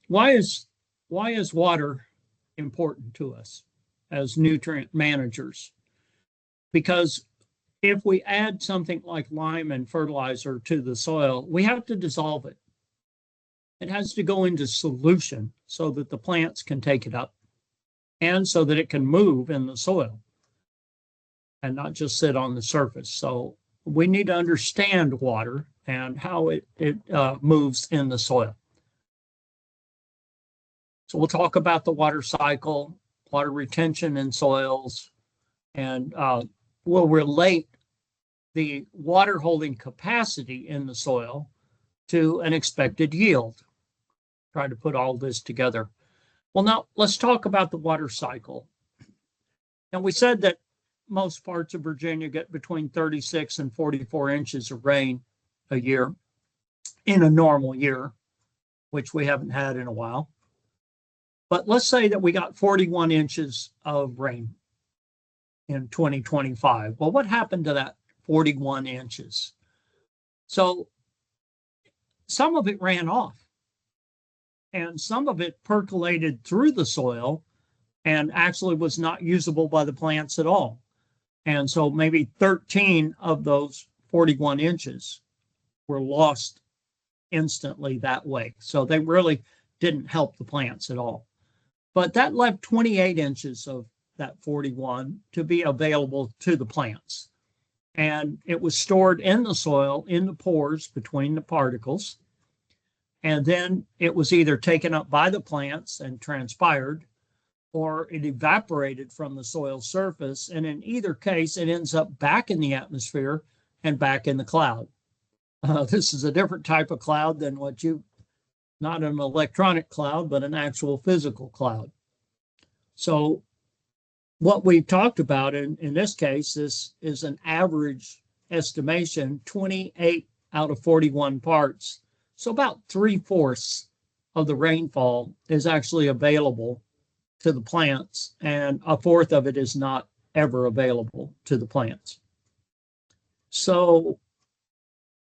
why is water important to us as nutrient managers? Because if we add something like lime and fertilizer to the soil, we have to dissolve it. It has to go into solution so that the plants can take it up and so that it can move in the soil and not just sit on the surface. So we need to understand water and how it moves in the soil. So we'll talk about the water cycle, water retention in soils, and we'll relate the water holding capacity in the soil to an expected yield. Try to put all this together. Well, now let's talk about the water cycle. And we said that most parts of Virginia get between 36 and 44 inches of rain a year in a normal year, which we haven't had in a while. But let's say that we got 41 inches of rain in 2025. Well, what happened to that 41 inches? So some of it ran off and some of it percolated through the soil and actually was not usable by the plants at all. And so maybe 13 of those 41 inches were lost instantly that way. So they really didn't help the plants at all. But that left 28 inches of that 41 to be available to the plants. And it was stored in the soil, in the pores between the particles. And then it was either taken up by the plants and transpired, or it evaporated from the soil surface. And in either case, it ends up back in the atmosphere and back in the cloud. This is a different type of cloud than not an electronic cloud, but an actual physical cloud. So what we've talked about in this case is an average estimation, 28 out of 41 parts. So about 3/4 of the rainfall is actually available to the plants, and 1/4 of it is not ever available to the plants. So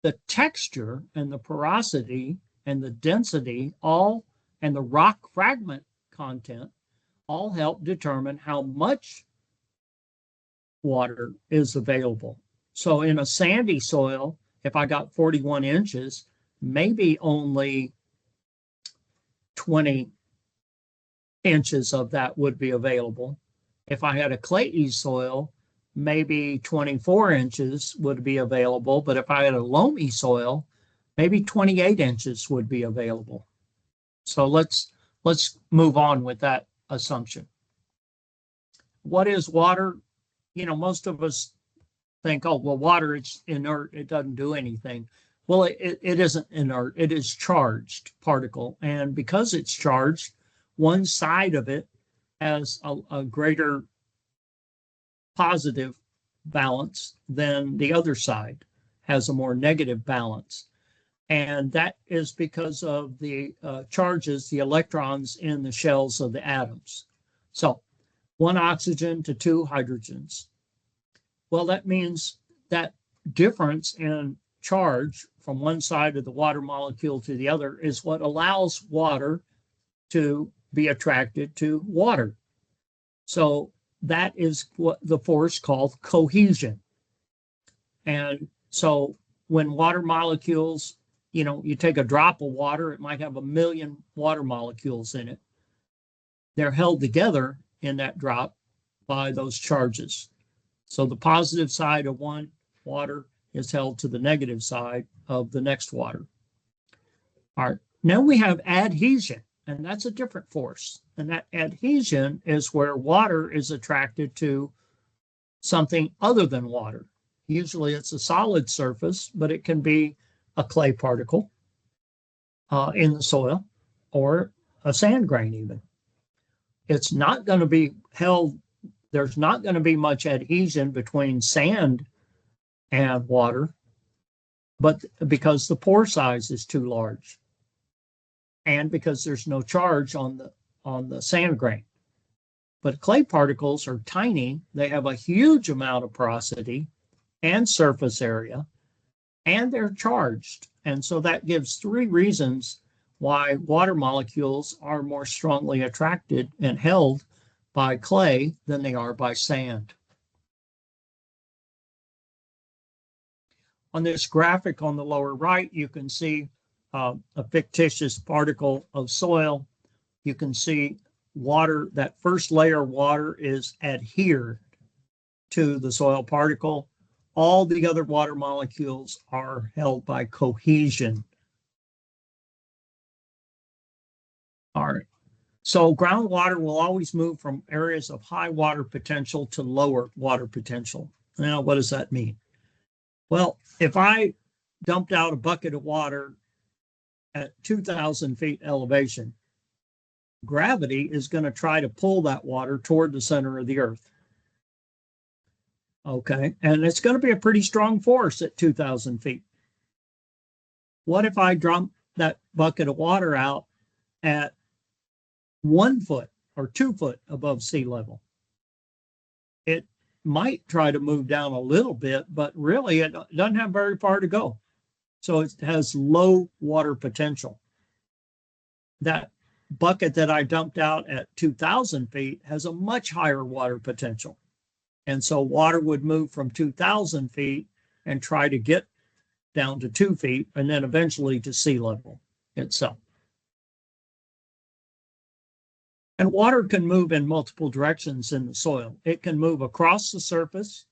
the texture and the porosity and the density and the rock fragment content all help determine how much water is available. So in a sandy soil, if I got 41 inches, maybe only 20 inches of that would be available. If I had a clayey soil, maybe 24 inches would be available. But if I had a loamy soil, maybe 28 inches would be available. So let's move on with that assumption. What is water? Most of us think, oh, well, water, it's inert, it doesn't do anything. Well, it isn't inert, it is charged particle. And because it's charged, one side of it has a greater positive balance than the other side has a more negative balance. And that is because of the charges, the electrons in the shells of the atoms. So 1 oxygen to 2 hydrogens. Well, that means that difference in charge from one side of the water molecule to the other is what allows water to be attracted to water. So that is what the force called cohesion. And so when water molecules, you take a drop of water, it might have 1 million water molecules in it. They're held together in that drop by those charges. So the positive side of one water is held to the negative side of the next water. All right, now we have adhesion, and that's a different force. And that adhesion is where water is attracted to something other than water. Usually it's a solid surface, but it can be a clay particle in the soil or a sand grain even. It's not going to be held, there's not going to be much adhesion between sand and water, but because the pore size is too large and because there's no charge on the sand grain. But clay particles are tiny. They have a huge amount of porosity and surface area, and they're charged. And so that gives 3 reasons why water molecules are more strongly attracted and held by clay than they are by sand. On this graphic on the lower right, you can see a fictitious particle of soil. You can see water, that first layer of water is adhered to the soil particle. All the other water molecules are held by cohesion. All right. So groundwater will always move from areas of high water potential to lower water potential. Now, what does that mean? Well, if I dumped out a bucket of water at 2,000 feet elevation, gravity is going to try to pull that water toward the center of the earth. Okay, and it's going to be a pretty strong force at 2,000 feet. What if I dump that bucket of water out at 1 foot or 2 foot above sea level? It might try to move down a little bit, but really it doesn't have very far to go. So it has low water potential. That bucket that I dumped out at 2,000 feet has a much higher water potential. And so water would move from 2,000 feet and try to get down to 2 feet and then eventually to sea level itself. And water can move in multiple directions in the soil. It can move across the surface.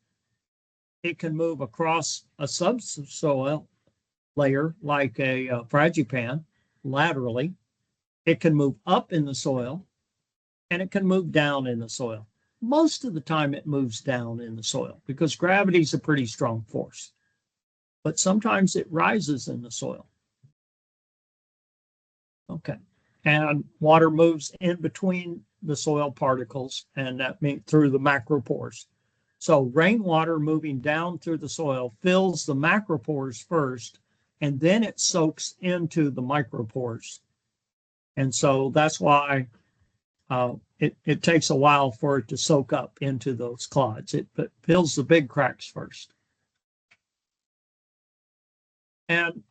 It can move across a subsoil layer like a fragipan laterally. It can move up in the soil, and it can move down in the soil. Most of the time it moves down in the soil because gravity is a pretty strong force. But sometimes it rises in the soil. Okay. And water moves in between the soil particles, and that means through the macropores. So rainwater moving down through the soil fills the macropores first, and then it soaks into the micropores. And so that's why it takes a while for it to soak up into those clods. It fills the big cracks first. And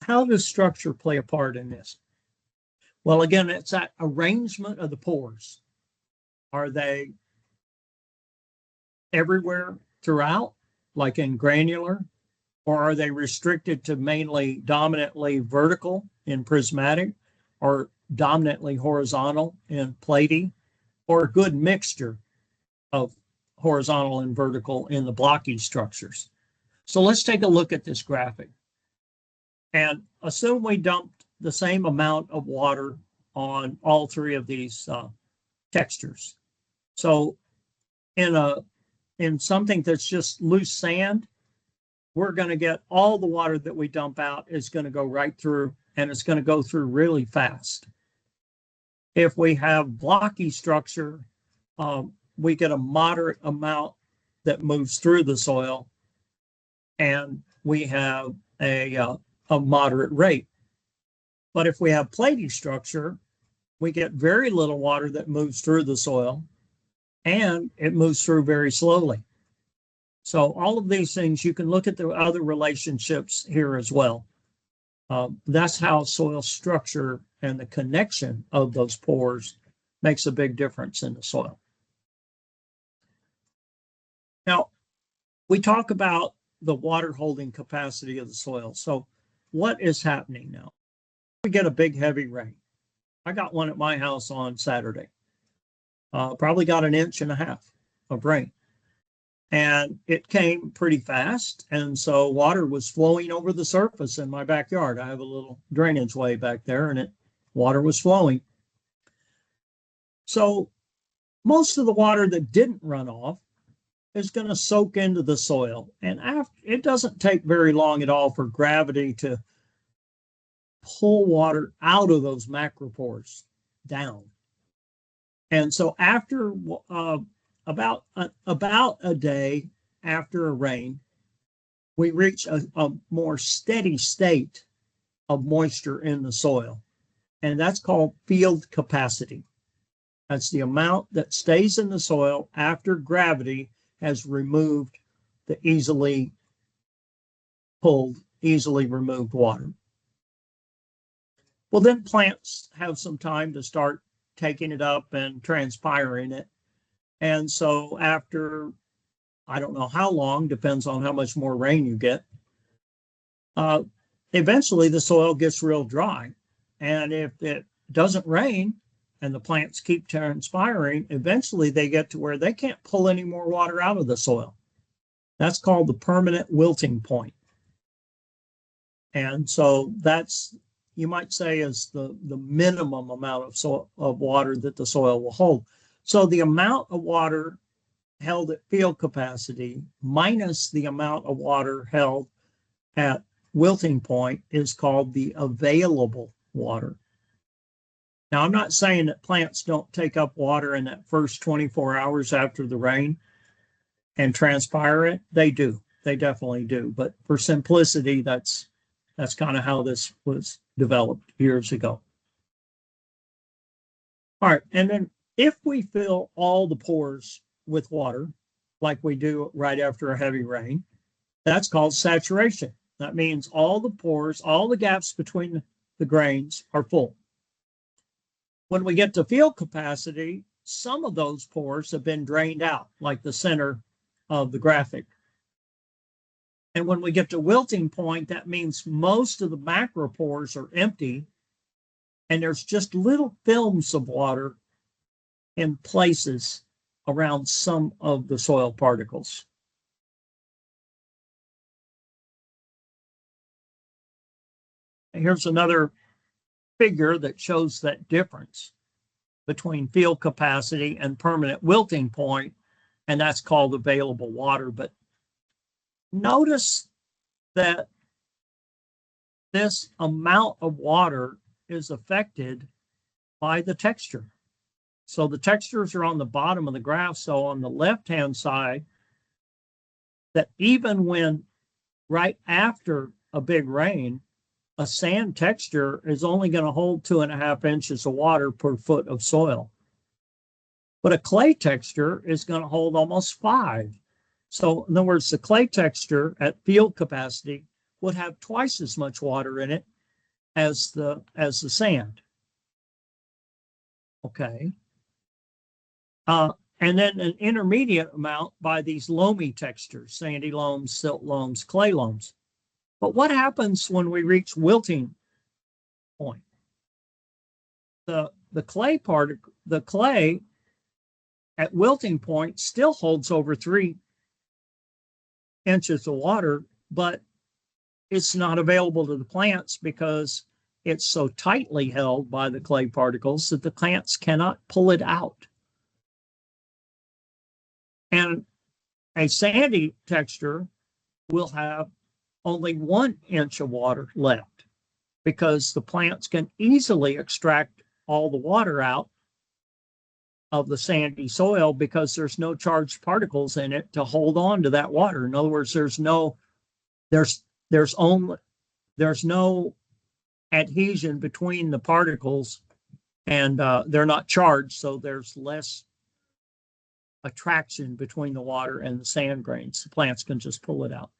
how does structure play a part in this? Well, again, it's that arrangement of the pores. Are they everywhere throughout, like in granular, or are they restricted to mainly dominantly vertical in prismatic, or dominantly horizontal in platy, or a good mixture of horizontal and vertical in the blocky structures? So let's take a look at this graphic and assume we dumped the same amount of water on all three of these textures. So in something that's just loose sand, we're going to get all the water that we dump out is going to go right through, and it's going to go through really fast. If we have blocky structure, we get a moderate amount that moves through the soil, and we have a moderate rate. But if we have platy structure, we get very little water that moves through the soil, and it moves through very slowly. So all of these things, you can look at the other relationships here as well. That's how soil structure and the connection of those pores makes a big difference in the soil. Now, we talk about the water holding capacity of the soil. So what is happening now? We get a big heavy rain. I got one at my house on Saturday. Probably got 1.5 inches of rain. And it came pretty fast. And so water was flowing over the surface in my backyard. I have a little drainage way back there, and water was flowing. So most of the water that didn't run off is going to soak into the soil. And it doesn't take very long at all for gravity to pull water out of those macropores down. And so after about a day after a rain, we reach a more steady state of moisture in the soil. And that's called field capacity. That's the amount that stays in the soil after gravity has removed the easily removed water. Well, then plants have some time to start taking it up and transpiring it. And so after, I don't know how long, depends on how much more rain you get, uh, eventually the soil gets real dry. And if it doesn't rain and the plants keep transpiring, eventually they get to where they can't pull any more water out of the soil. That's called the permanent wilting point. And so that's, you might say, is the minimum amount of water that the soil will hold. So the amount of water held at field capacity minus the amount of water held at wilting point is called the available water. Now, I'm not saying that plants don't take up water in that first 24 hours after the rain and transpire it. They do. They definitely do. But for simplicity, that's kind of how this was developed years ago. All right. And then if we fill all the pores with water, like we do right after a heavy rain, that's called saturation. That means all the pores, all the gaps between the grains are full. When we get to field capacity, some of those pores have been drained out, like the center of the graphic. And when we get to wilting point, that means most of the macropores are empty, and there's just little films of water in places around some of the soil particles. Here's another figure that shows that difference between field capacity and permanent wilting point, and that's called available water. But notice that this amount of water is affected by the texture. So the textures are on the bottom of the graph. So on the left-hand side, that even when right after a big rain, a sand texture is only going to hold 2.5 inches of water per foot of soil. But a clay texture is going to hold almost 5. So in other words, the clay texture at field capacity would have twice as much water in it as the sand. Okay. And then an intermediate amount by these loamy textures, sandy loams, silt loams, clay loams. But what happens when we reach wilting point? The clay at wilting point still holds over 3 inches of water, but it's not available to the plants because it's so tightly held by the clay particles that the plants cannot pull it out. And a sandy texture will have only 1 inch of water left because the plants can easily extract all the water out of the sandy soil because there's no charged particles in it to hold on to that water. In other words, there's no adhesion between the particles, and they're not charged, so there's less attraction between the water and the sand grains. The plants can just pull it out.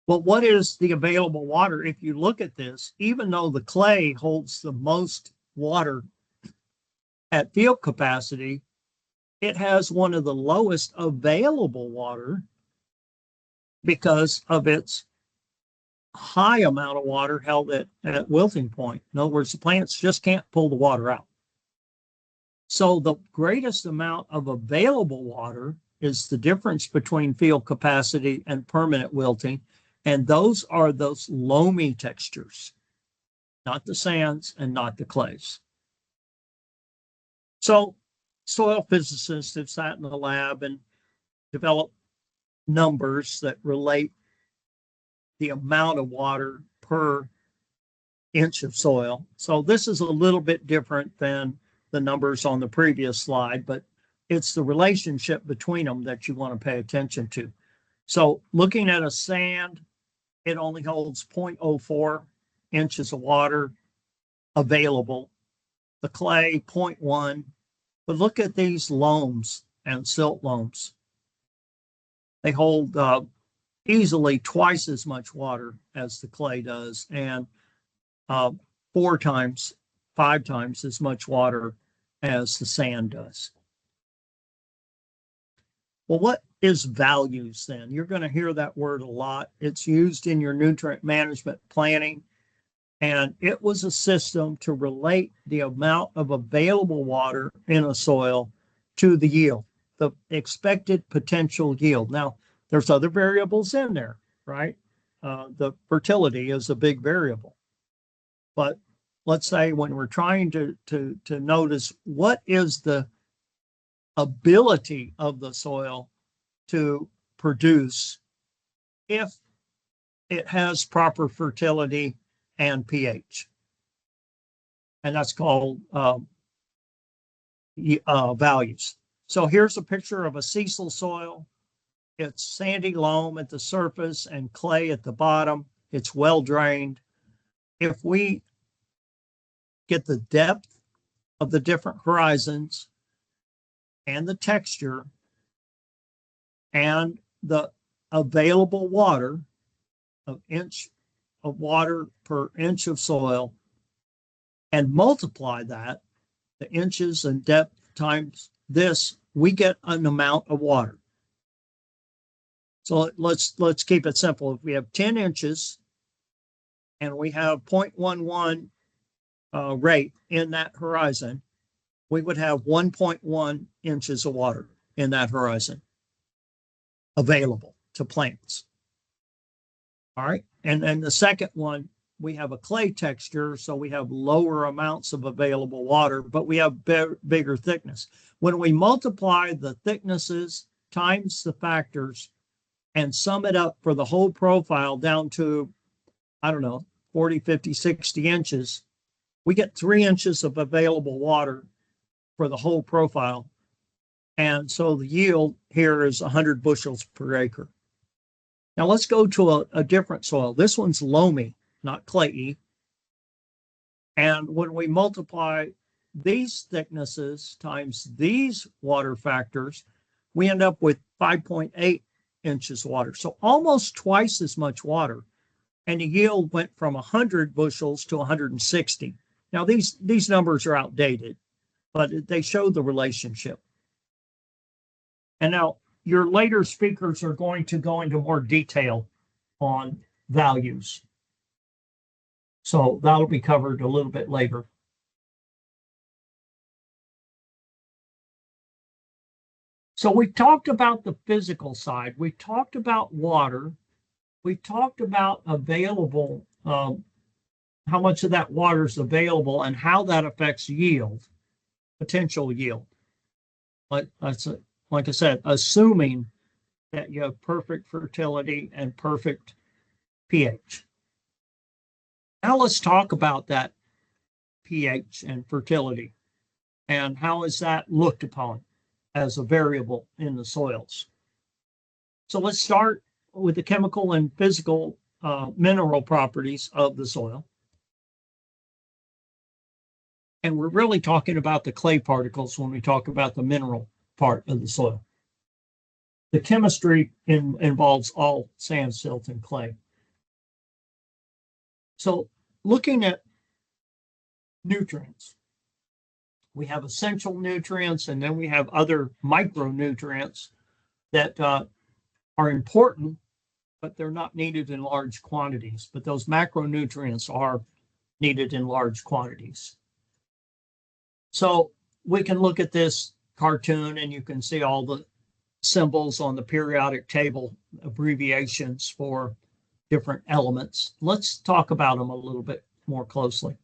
Well, what is the available water? If you look at this, even though the clay holds the most water at field capacity, it has one of the lowest available water because of its high amount of water held at wilting point. In other words, the plants just can't pull the water out. So the greatest amount of available water is the difference between field capacity and permanent wilting. And those are those loamy textures, not the sands and not the clays. So soil physicists have sat in the lab and developed numbers that relate the amount of water per inch of soil. So this is a little bit different than the numbers on the previous slide, but it's the relationship between them that you want to pay attention to. So looking at a sand, it only holds 0.04 inches of water available. The clay, 0.1. But look at these loams and silt loams. They hold easily twice as much water as the clay does, and uh, 4 times, 5 times as much water as the sand does. Well, what is values then? You're going to hear that word a lot. It's used in your nutrient management planning, and it was a system to relate the amount of available water in a soil to the yield, the expected potential yield. Now, there's other variables in there, right? The fertility is a big variable. But let's say when we're trying to notice what is the ability of the soil to produce if it has proper fertility and pH. And that's called values. So here's a picture of a sisal soil. It's sandy loam at the surface and clay at the bottom. It's well drained. If we get the depth of the different horizons and the texture and the available water of inch of water per inch of soil and multiply that, the inches and depth times this, we get an amount of water. So let's keep it simple. If we have 10 inches and we have 0.11 rate in that horizon, we would have 1.1 inches of water in that horizon available to plants. All right. And then the second one, we have a clay texture, so we have lower amounts of available water, but we have bigger thickness. When we multiply the thicknesses times the factors and sum it up for the whole profile down to, I don't know, 40, 50, 60 inches, we get 3 inches of available water for the whole profile. And so the yield here is 100 bushels per acre. Now let's go to a different soil. This one's loamy, not clayey. And when we multiply these thicknesses times these water factors, we end up with 5.8 inches of water. So almost twice as much water. And the yield went from 100 bushels to 160. Now these numbers are outdated, but they show the relationship. And now your later speakers are going to go into more detail on values. So that'll be covered a little bit later. So we talked about the physical side. We talked about water. We talked about available, how much of that water is available and how that affects yield, potential yield. Like I said, assuming that you have perfect fertility and perfect pH. Now let's talk about that pH and fertility and how is that looked upon as a variable in the soils. So let's start with the chemical and physical mineral properties of the soil. And we're really talking about the clay particles when we talk about the mineral part of the soil. The chemistry involves all sand, silt, and clay. So looking at nutrients, we have essential nutrients and then we have other micronutrients that are important, but they're not needed in large quantities. But those macronutrients are needed in large quantities. So we can look at this cartoon and you can see all the symbols on the periodic table, abbreviations for different elements. Let's talk about them a little bit more closely.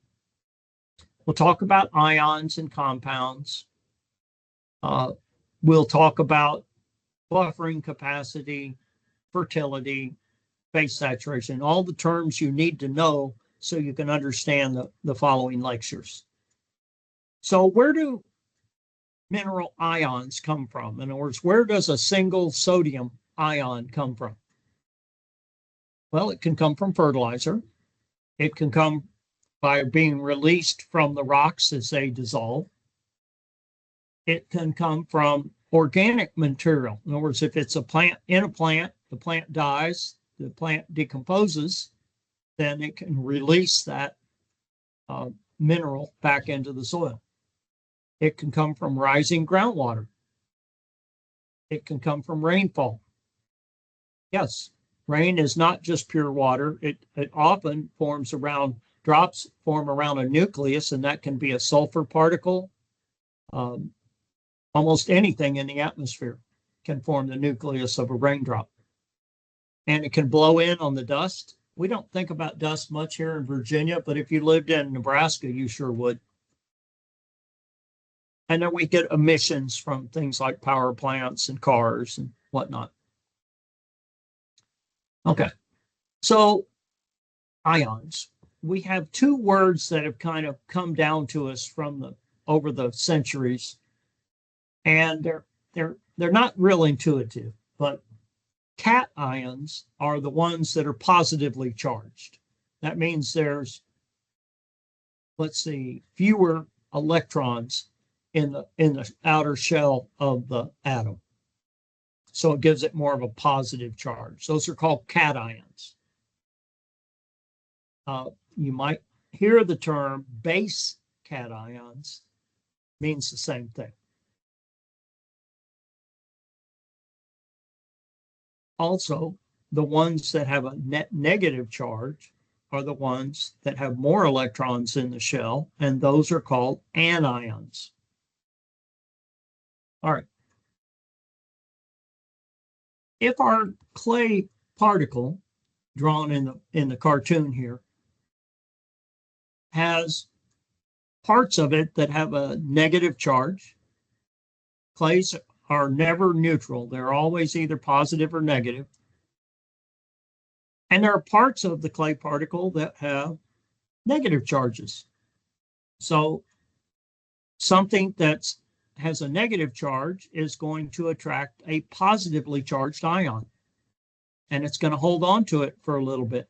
We'll talk about ions and compounds. We'll talk about buffering capacity, fertility, phase saturation, all the terms you need to know so you can understand the following lectures. So where do mineral ions come from? In other words, where does a single sodium ion come from? Well, it can come from fertilizer. It can come by being released from the rocks as they dissolve. It can come from organic material. In other words, if it's a plant in a plant, the plant dies, the plant decomposes, then it can release that uh, mineral back into the soil. It can come from rising groundwater. It can come from rainfall. Yes, rain is not just pure water. It often forms around, drops form around a nucleus, and that can be a sulfur particle. Um, almost anything in the atmosphere can form the nucleus of a raindrop. And it can blow in on the dust. We don't think about dust much here in Virginia, but if you lived in Nebraska, you sure would. And then we get emissions from things like power plants and cars and whatnot. Okay, so ions. We have two words that have kind of come down to us from over the centuries, and they're not real intuitive, but cations are the ones that are positively charged. That means there's, let's see, fewer electrons in the outer shell of the atom. So it gives it more of a positive charge. Those are called cations. You might hear the term base cations, means the same thing. Also, the ones that have a net negative charge are the ones that have more electrons in the shell, and those are called anions. All right. If our clay particle, drawn in the cartoon here, has parts of it that have a negative charge, clays are never neutral. They're always either positive or negative. And there are parts of the clay particle that have negative charges. So something that has a negative charge is going to attract a positively charged ion. And it's going to hold on to it for a little bit.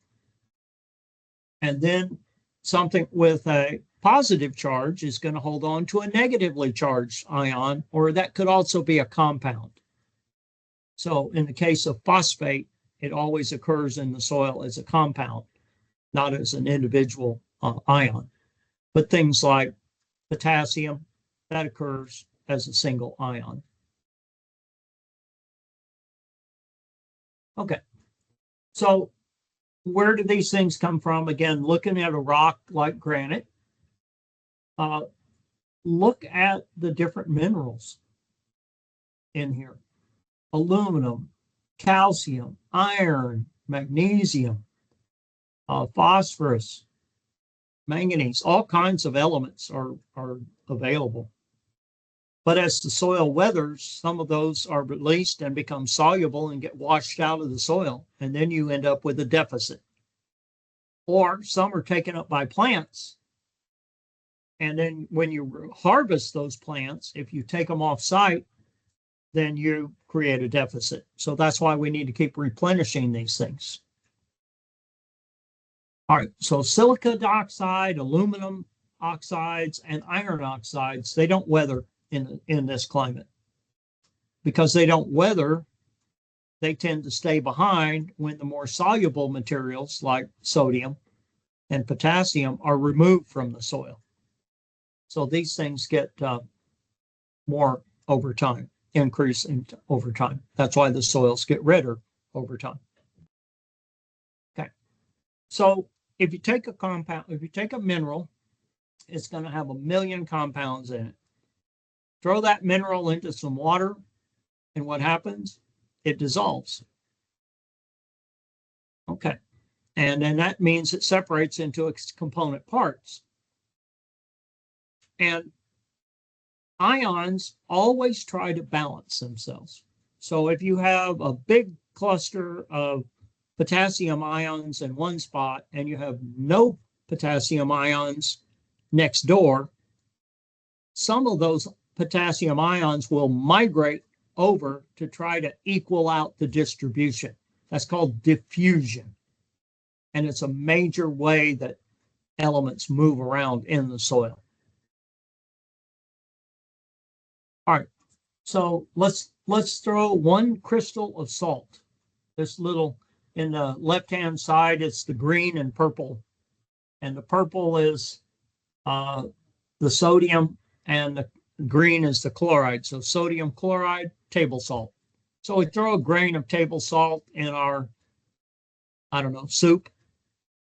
And then something with a positive charge is going to hold on to a negatively charged ion, or that could also be a compound. So in the case of phosphate, it always occurs in the soil as a compound, not as an individual ion. But things like potassium, that occurs as a single ion. Okay, so where do these things come from? Again, looking at a rock like granite, look at the different minerals in here. Aluminum, calcium, iron, magnesium, phosphorus, manganese, all kinds of elements are available. But as the soil weathers, some of those are released and become soluble and get washed out of the soil, and then you end up with a deficit. Or some are taken up by plants, and then when you harvest those plants, if you take them off site, then you create a deficit. So that's why we need to keep replenishing these things. All right, so silica dioxide, aluminum oxides, and iron oxides, they don't weather in this climate. Because they don't weather, they tend to stay behind when the more soluble materials like sodium and potassium are removed from the soil. So these things get more over time, increase over time. That's why the soils get redder over time. Okay, so if you take a compound, if you take a mineral, it's going to have 1 million compounds in it. Throw that mineral into some water, and what happens? It dissolves. Okay, and then that means it separates into its component parts. And ions always try to balance themselves. So if you have a big cluster of potassium ions in one spot and you have no potassium ions next door, some of those potassium ions will migrate over to try to equal out the distribution. That's called diffusion. And it's a major way that elements move around in the soil. All right, so let's throw one crystal of salt. This little, in the left-hand side, it's the green and purple. And the purple is the sodium, and the green is the chloride. So sodium chloride, table salt. So we throw a grain of table salt in our, I don't know, soup,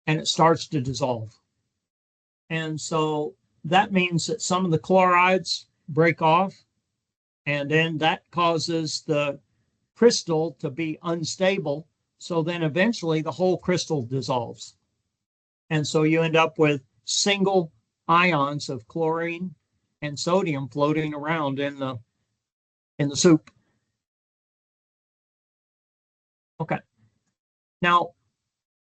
and it starts to dissolve. And so that means that some of the chlorides break off, and then that causes the crystal to be unstable. So then eventually the whole crystal dissolves. And so you end up with single ions of chlorine and sodium floating around in the soup. Okay. Now,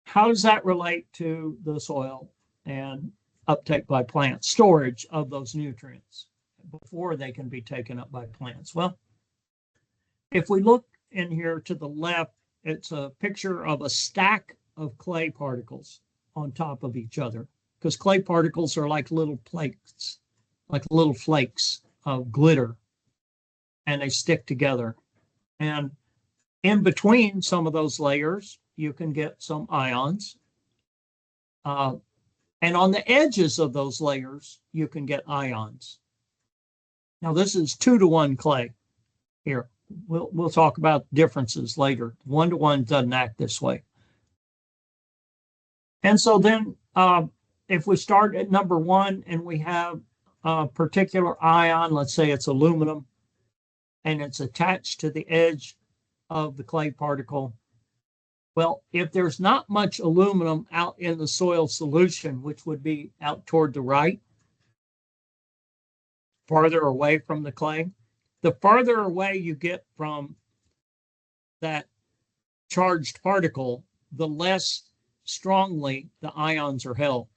how does that relate to the soil and uptake by plants, storage of those nutrients before they can be taken up by plants? Well, if we look in here to the left, it's a picture of a stack of clay particles on top of each other, because clay particles are like little plates, like little flakes of glitter, and they stick together. And in between some of those layers, you can get some ions. And on the edges of those layers, you can get ions. Now, this is 2-to-1 clay here. We'll talk about differences later. 1-to-1 doesn't act this way. And so then if we start at number 1 and we have a particular ion, let's say it's aluminum, and it's attached to the edge of the clay particle. Well, if there's not much aluminum out in the soil solution, which would be out toward the right, farther away from the clay, the farther away you get from that charged particle, the less strongly the ions are held.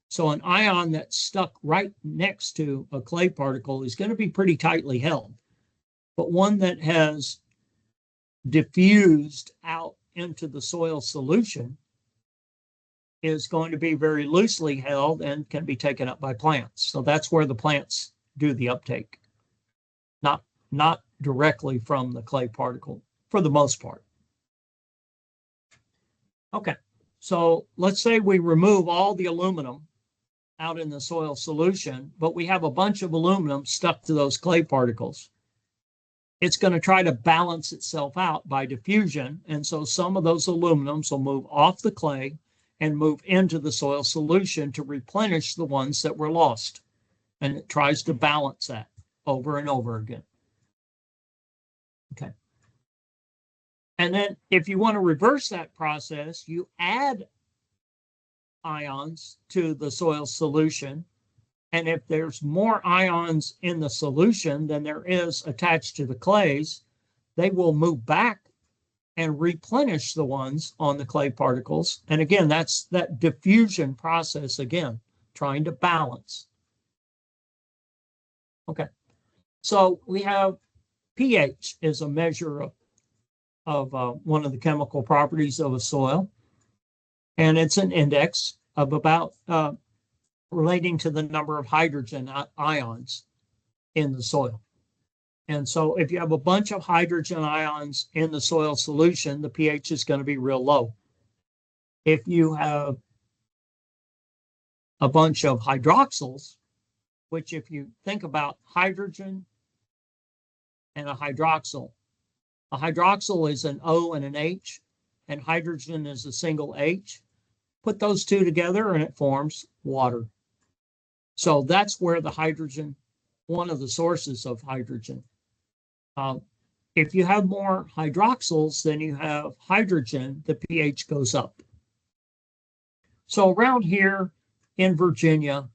So an ion that's stuck right next to a clay particle is going to be pretty tightly held. But one that has diffused out into the soil solution is going to be very loosely held and can be taken up by plants. So that's where the plants do the uptake, not directly from the clay particle for the most part. Okay, so let's say we remove all the aluminum out in the soil solution, but we have a bunch of aluminum stuck to those clay particles. It's going to try to balance itself out by diffusion. And so some of those aluminums will move off the clay and move into the soil solution to replenish the ones that were lost. And it tries to balance that over and over again. Okay. And then if you want to reverse that process, you add ions to the soil solution. And if there's more ions in the solution than there is attached to the clays, they will move back and replenish the ones on the clay particles. And again, that's that diffusion process again, trying to balance. Okay, so we have pH is a measure of one of the chemical properties of a soil. And it's an index of about relating to the number of hydrogen ions in the soil. And so if you have a bunch of hydrogen ions in the soil solution, the pH is going to be real low. If you have a bunch of hydroxyls, which if you think about hydrogen and a hydroxyl is an O and an H, and hydrogen is a single H. Put those two together and it forms water. So that's where the hydrogen, one of the sources of hydrogen. If you have more hydroxyls than you have hydrogen, the pH goes up. So around here in Virginia,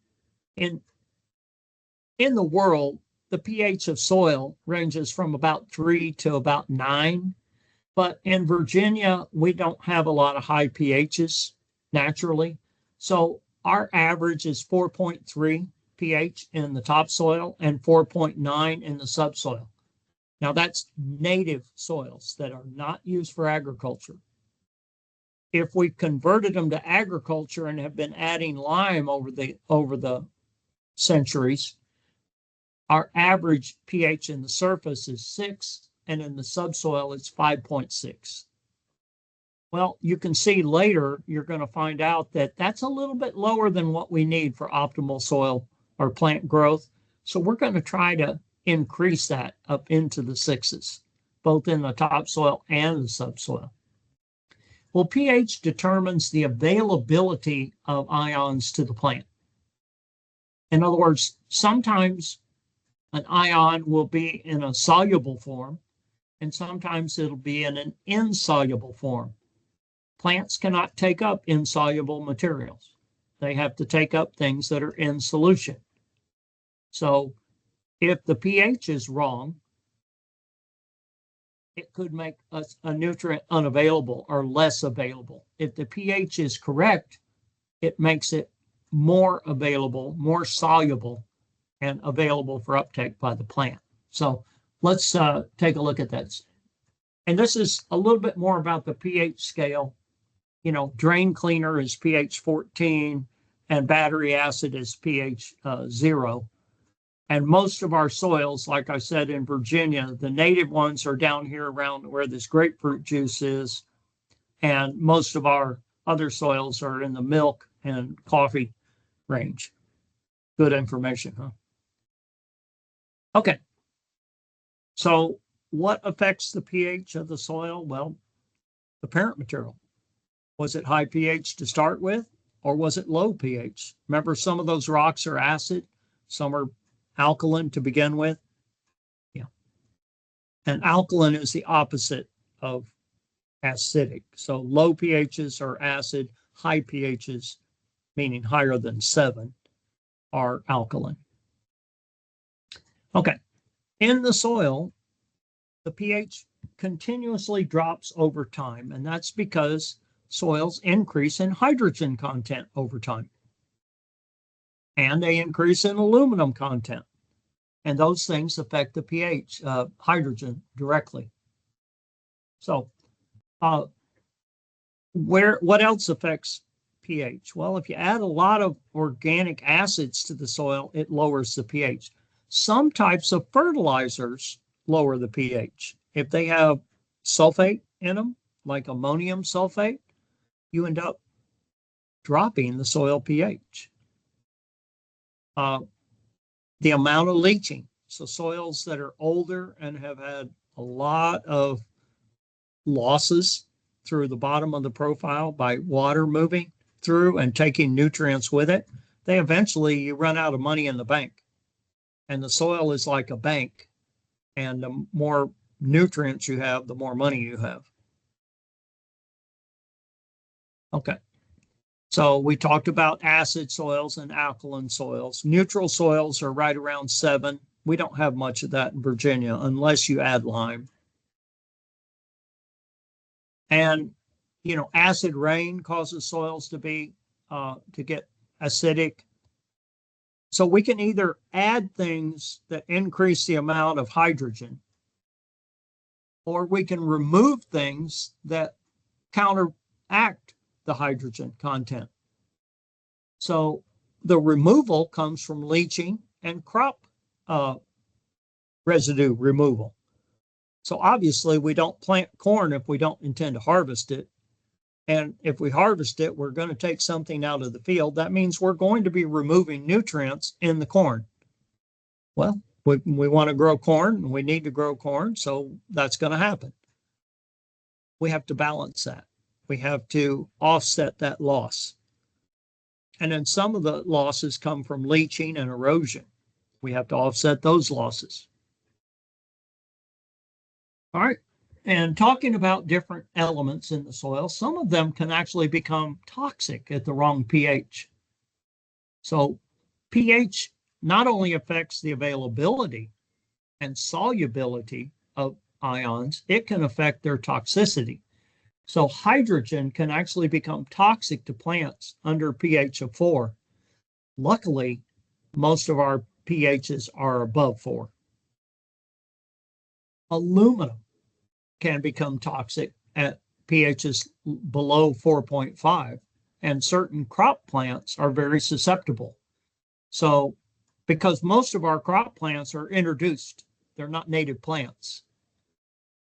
in the world, the pH of soil ranges from about 3 to about 9. But in Virginia, we don't have a lot of high pHs naturally. So our average is 4.3 pH in the topsoil and 4.9 in the subsoil. Now that's native soils that are not used for agriculture. If we converted them to agriculture and have been adding lime over the centuries, our average pH in the surface is 6, and in the subsoil it's 5.6. Well, you can see later, you're going to find out that that's a little bit lower than what we need for optimal soil or plant growth. So we're going to try to increase that up into the sixes, both in the topsoil and the subsoil. Well, pH determines the availability of ions to the plant. In other words, sometimes an ion will be in a soluble form, and sometimes it'll be in an insoluble form. Plants cannot take up insoluble materials. They have to take up things that are in solution. So if the pH is wrong, it could make a nutrient unavailable or less available. If the pH is correct, it makes it more available, more soluble, and available for uptake by the plant. So let's take a look at that. And this is a little bit more about the pH scale. You know, drain cleaner is pH 14 and battery acid is pH 0. And most of our soils, like I said, in Virginia, the native ones are down here around where this grapefruit juice is. And most of our other soils are in the milk and coffee range. Good information, huh? Okay. So what affects the pH of the soil? Well, the parent material. Was it high pH to start with, or was it low pH? Remember, some of those rocks are acid, some are alkaline to begin with. Yeah. And alkaline is the opposite of acidic. So low pHs are acid, high pHs, meaning higher than 7, are alkaline. Okay. In the soil, the pH continuously drops over time, and that's because soils increase in hydrogen content over time. And they increase in aluminum content. And those things affect the pH, hydrogen directly. So what else affects pH? Well, if you add a lot of organic acids to the soil, it lowers the pH. Some types of fertilizers lower the pH. If they have sulfate in them, like ammonium sulfate, you end up dropping the soil pH. The amount of leaching. So soils that are older and have had a lot of losses through the bottom of the profile by water moving through and taking nutrients with it, they eventually run out of money in the bank. And the soil is like a bank. And the more nutrients you have, the more money you have. Okay. So we talked about acid soils and alkaline soils. Neutral soils are right around 7. We don't have much of that in Virginia unless you add lime. And, you know, acid rain causes soils to get acidic. So we can either add things that increase the amount of hydrogen, or we can remove things that counteract the hydrogen content. So the removal comes from leaching and crop residue removal. So obviously we don't plant corn if we don't intend to harvest it. And if we harvest it, we're going to take something out of the field. That means we're going to be removing nutrients in the corn. Well, we want to grow corn and we need to grow corn, so that's going to happen. We have to balance that. We have to offset that loss. And then some of the losses come from leaching and erosion. We have to offset those losses. All right. And talking about different elements in the soil, some of them can actually become toxic at the wrong pH. So pH not only affects the availability and solubility of ions, it can affect their toxicity. So hydrogen can actually become toxic to plants under pH of 4. Luckily, most of our pHs are above 4. Aluminum can become toxic at pHs below 4.5, and certain crop plants are very susceptible. So because most of our crop plants are introduced, they're not native plants.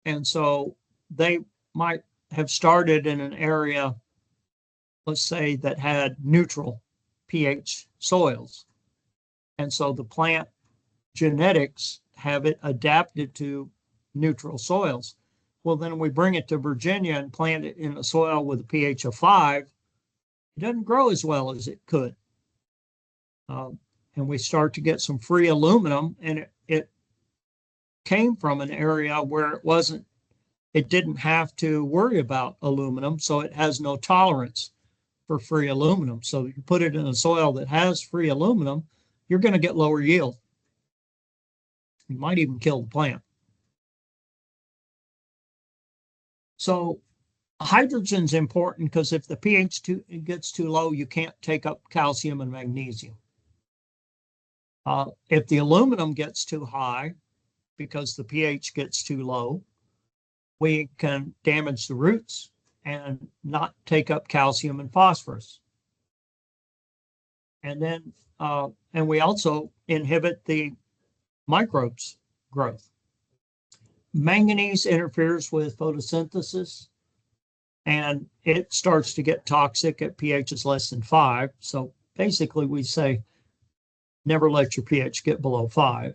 And so they might have started in an area, let's say, that had neutral pH soils. And so the plant genetics have it adapted to neutral soils. Well, then we bring it to Virginia and plant it in a soil with a pH of 5. It doesn't grow as well as it could. And we start to get some free aluminum, and it came from an area where it didn't have to worry about aluminum, so it has no tolerance for free aluminum. So you put it in a soil that has free aluminum, you're going to get lower yield. You might even kill the plant. So hydrogen's important because if the pH gets too low, you can't take up calcium and magnesium. If the aluminum gets too high because the pH gets too low, we can damage the roots and not take up calcium and phosphorus. And then, and we also inhibit the microbes' growth. Manganese interferes with photosynthesis, and it starts to get toxic at pHs less than 5. So basically we say, never let your pH get below 5.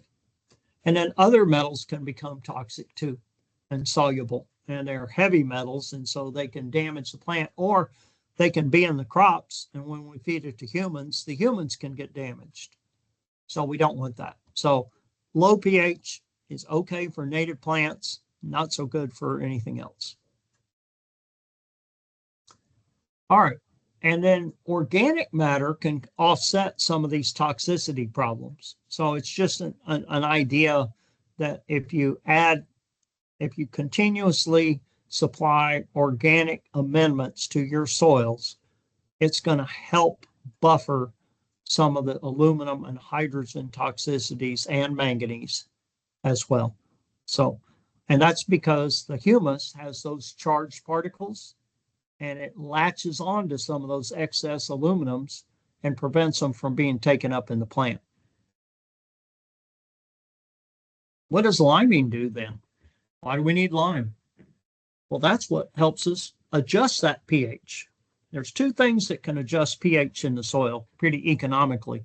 And then other metals can become toxic too and soluble. And they're heavy metals, and so they can damage the plant, or they can be in the crops. And when we feed it to humans, the humans can get damaged. So we don't want that. So low pH is okay for native plants, not so good for anything else. All right. And then organic matter can offset some of these toxicity problems. So it's just an idea that if you continuously supply organic amendments to your soils, it's going to help buffer some of the aluminum and hydrogen toxicities and manganese as well. So, and that's because the humus has those charged particles, and it latches on to some of those excess aluminums and prevents them from being taken up in the plant. What does liming do then? Why do we need lime? Well, that's what helps us adjust that pH. There's two things that can adjust pH in the soil pretty economically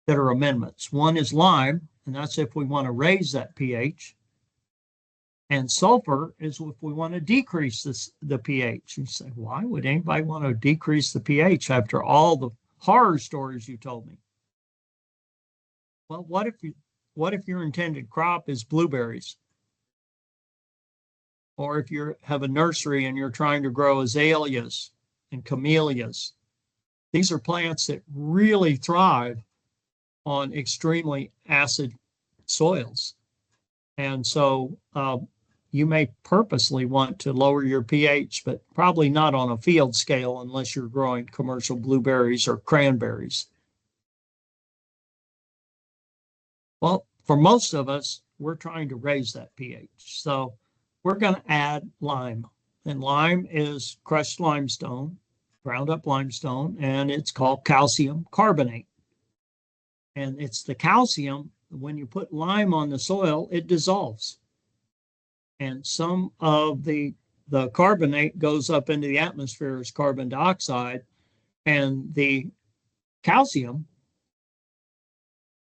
that are amendments. One is lime, and that's if we want to raise that pH. And sulfur is if we want to decrease the pH. You say, why would anybody want to decrease the pH after all the horror stories you told me? Well, what if your intended crop is blueberries? Or if you have a nursery and you're trying to grow azaleas and camellias. These are plants that really thrive on extremely acid soils. And so you may purposely want to lower your pH, but probably not on a field scale unless you're growing commercial blueberries or cranberries. Well, for most of us, we're trying to raise that pH. So we're going to add lime. And lime is crushed limestone, ground up limestone, and it's called calcium carbonate. And it's the calcium, when you put lime on the soil, it dissolves. And some of the carbonate goes up into the atmosphere as carbon dioxide, and the calcium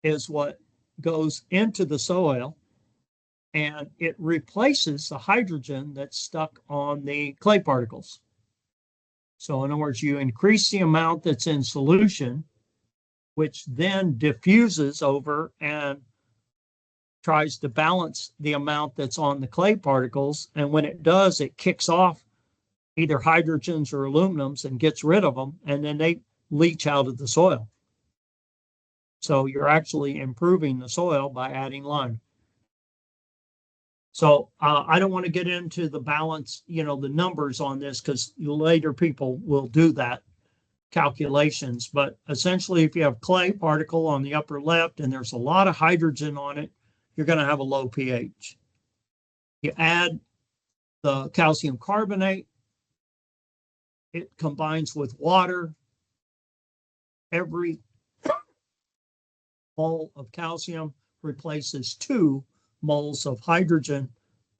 is what goes into the soil, and it replaces the hydrogen that's stuck on the clay particles. So in other words, you increase the amount that's in solution, which then diffuses over and tries to balance the amount that's on the clay particles. And when it does, it kicks off either hydrogens or aluminums and gets rid of them, and then they leach out of the soil. So you're actually improving the soil by adding lime. So I don't want to get into the balance, the numbers on this, because later people will do that calculations. But essentially, if you have clay particle on the upper left and there's a lot of hydrogen on it, you're going to have a low pH. You add the calcium carbonate, it combines with water. Every mole of calcium replaces 2 moles of hydrogen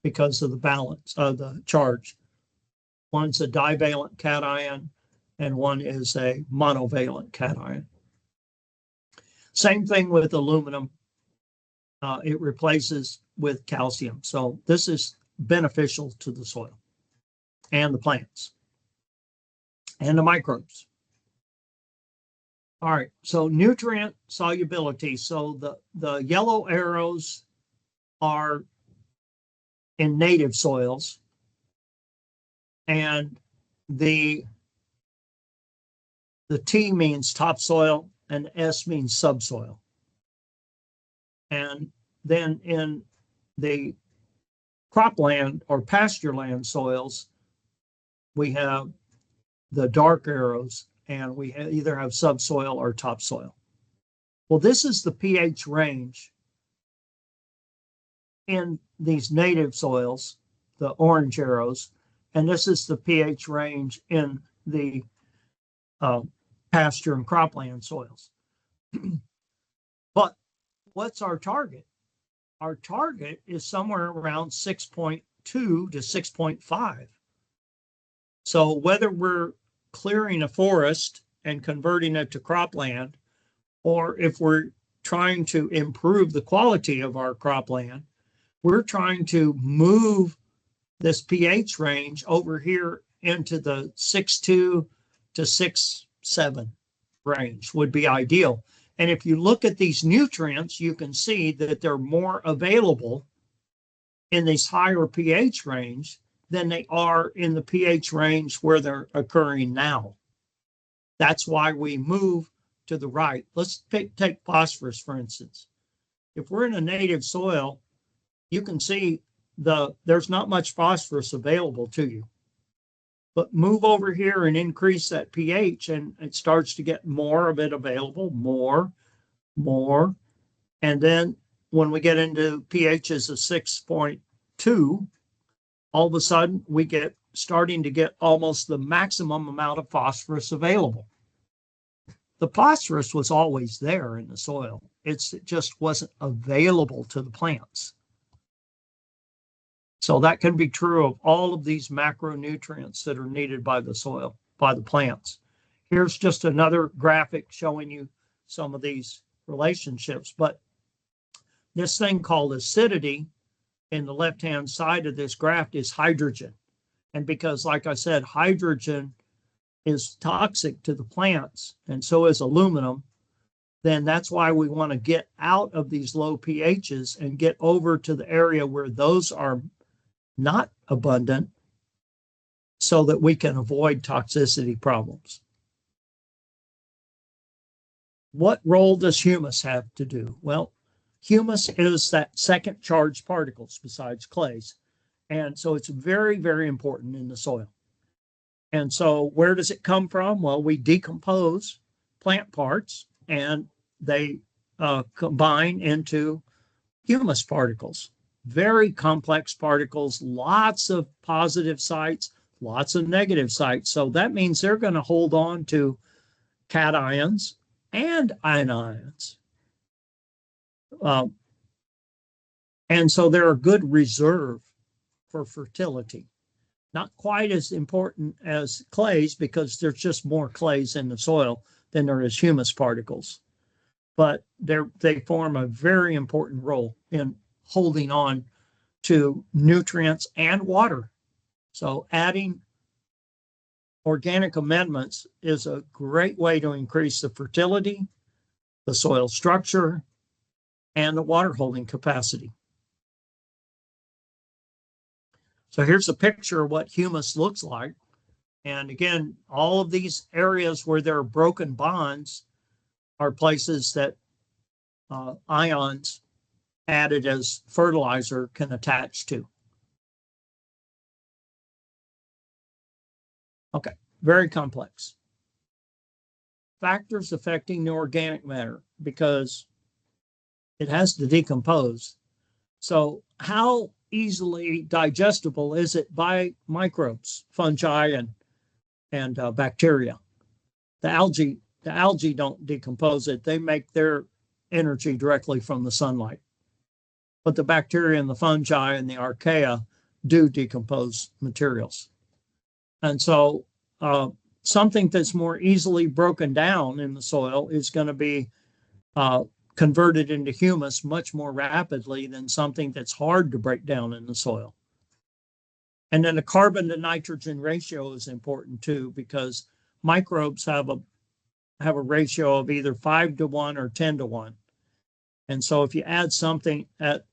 because of the balance of the charge. One's a divalent cation, and one is a monovalent cation. Same thing with aluminum. It replaces with calcium. So this is beneficial to the soil and the plants and the microbes. All right, so nutrient solubility. So the yellow arrows are in native soils, and the T means topsoil and S means subsoil. And then in the cropland or pasture land soils, we have the dark arrows, and we either have subsoil or topsoil. Well, this is the pH range in these native soils, the orange arrows, and this is the pH range in the pasture and cropland soils. But what's our target? Our target is somewhere around 6.2 to 6.5. So whether we're clearing a forest and converting it to cropland, or if we're trying to improve the quality of our cropland, we're trying to move this pH range over here into the 6.2 to 6.7 range would be ideal. And if you look at these nutrients, you can see that they're more available in this higher pH range than they are in the pH range where they're occurring now. That's why we move to the right. Let's take phosphorus, for instance. If we're in a native soil, you can see there's not much phosphorus available to you. But move over here and increase that pH, and it starts to get more of it available, more. And then when we get into pHs of 6.2, all of a sudden we get starting to get almost the maximum amount of phosphorus available. The phosphorus was always there in the soil. It just wasn't available to the plants. So that can be true of all of these macronutrients that are needed by the soil, by the plants. Here's just another graphic showing you some of these relationships. But this thing called acidity in the left-hand side of this graph is hydrogen. And because, like I said, hydrogen is toxic to the plants, and so is aluminum, then that's why we want to get out of these low pHs and get over to the area where those are not abundant so that we can avoid toxicity problems. What role does humus have to do? Well, humus is that second charged particles besides clays. And so it's very, very important in the soil. And so where does it come from? Well, we decompose plant parts and they combine into humus particles. Very complex particles, lots of positive sites, lots of negative sites. So that means they're going to hold on to cations and anions. And so they're a good reserve for fertility. Not quite as important as clays because there's just more clays in the soil than there is humus particles. But they form a very important role in holding on to nutrients and water. So adding organic amendments is a great way to increase the fertility, the soil structure, and the water holding capacity. So here's a picture of what humus looks like. And again, all of these areas where there are broken bonds are places that ions added as fertilizer can attach to. Okay, very complex. Factors affecting the organic matter because it has to decompose. So how easily digestible is it by microbes, fungi, and bacteria? The algae don't decompose it. They make their energy directly from the sunlight. But the bacteria and the fungi and the archaea do decompose materials. And so something that's more easily broken down in the soil is going to be converted into humus much more rapidly than something that's hard to break down in the soil. And then the carbon to nitrogen ratio is important too, because microbes have a ratio of either 5-to-1 or 10-to-1. And so if you add something at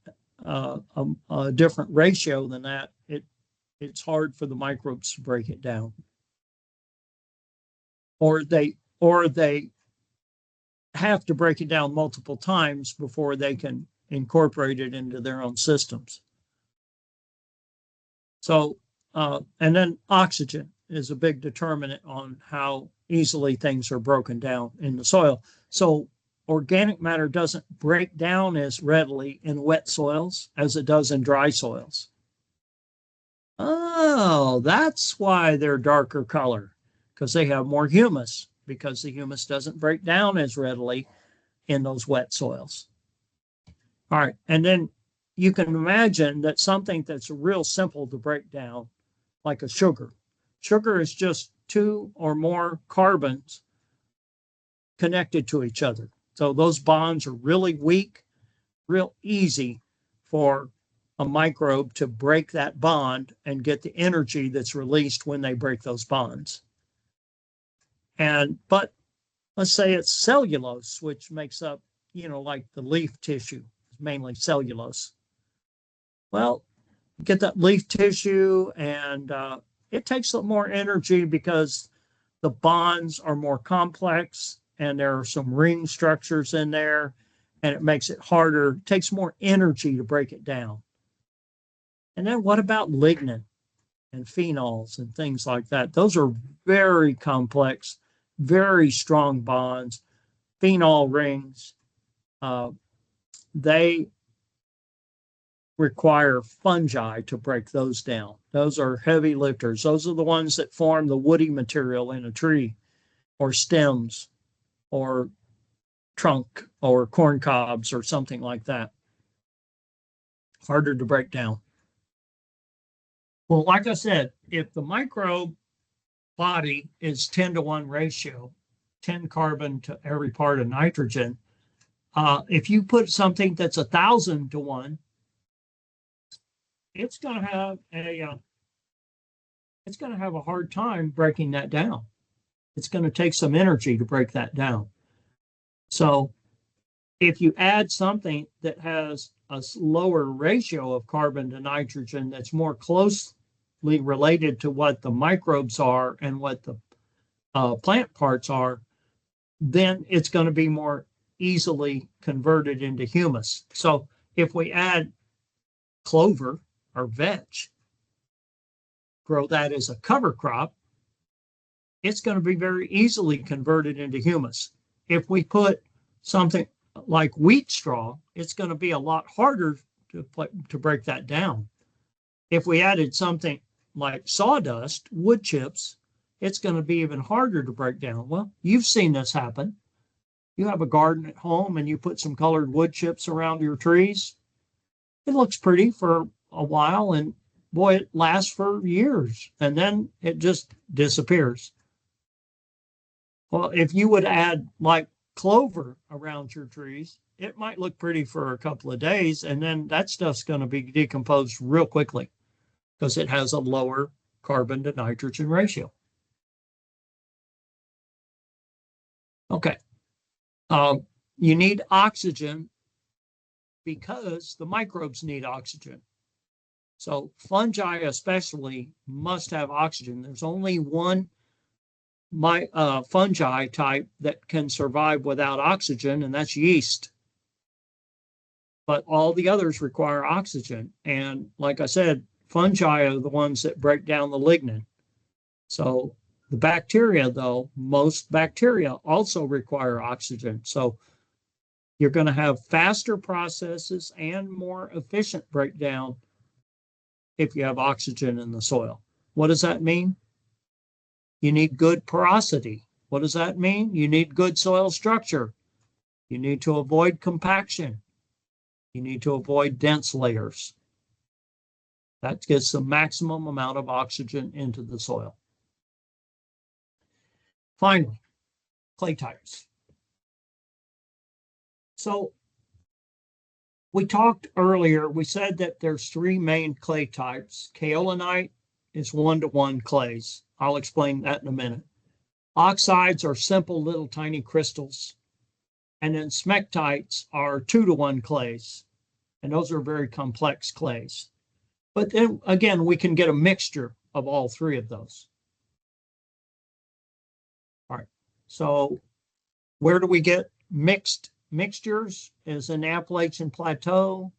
a different ratio than that, it's hard for the microbes to break it down. Or they have to break it down multiple times before they can incorporate it into their own systems. So, and then oxygen is a big determinant on how easily things are broken down in the soil. So organic matter doesn't break down as readily in wet soils as it does in dry soils. Oh, that's why they're darker color, because they have more humus, because the humus doesn't break down as readily in those wet soils. All right, and then you can imagine that something that's real simple to break down, like a sugar. Sugar is just 2 or more carbons connected to each other. So those bonds are really weak, real easy for a microbe to break that bond and get the energy that's released when they break those bonds. But let's say it's cellulose, which makes up, like the leaf tissue, mainly cellulose. Well, get that leaf tissue, and it takes a more energy because the bonds are more complex and there are some ring structures in there, and it makes it harder. It takes more energy to break it down. And then what about lignin and phenols and things like that? Those are very complex, very strong bonds. Phenol rings, they require fungi to break those down. Those are heavy lifters. Those are the ones that form the woody material in a tree, or stems, or trunk, or corn cobs, or something like that. Harder to break down. Well, like I said, if the microbe body is 10-to-1 ratio, 10 carbon to every part of nitrogen, if you put something that's 1,000-to-1, it's going to have a hard time breaking that down. It's going to take some energy to break that down. So if you add something that has a lower ratio of carbon to nitrogen that's more closely related to what the microbes are and what the plant parts are, then it's going to be more easily converted into humus. So if we add clover or vetch, grow that as a cover crop, it's going to be very easily converted into humus. If we put something like wheat straw, it's going to be a lot harder to break that down. If we added something like sawdust, wood chips, it's going to be even harder to break down. Well, you've seen this happen. You have a garden at home and you put some colored wood chips around your trees. It looks pretty for a while, and boy, it lasts for years, and then it just disappears. Well, if you would add like clover around your trees, it might look pretty for a couple of days, and then that stuff's going to be decomposed real quickly because it has a lower carbon to nitrogen ratio. Okay. You need oxygen because the microbes need oxygen. So fungi especially must have oxygen. There's only one fungi type that can survive without oxygen, and that's yeast. But all the others require oxygen. And like I said, fungi are the ones that break down the lignin. So the bacteria, though, most bacteria also require oxygen. So you're going to have faster processes and more efficient breakdown if you have oxygen in the soil. What does that mean? You need good porosity. What does that mean? You need good soil structure. You need to avoid compaction. You need to avoid dense layers. That gets the maximum amount of oxygen into the soil. Finally, clay types. So we talked earlier, we said that there's three main clay types. Kaolinite is one-to-one clays. I'll explain that in a minute. Oxides are simple little tiny crystals. And then smectites are two-to-one clays. And those are very complex clays. But then again, we can get a mixture of all three of those. All right. So where do we get mixtures? Is in the Appalachian Plateau.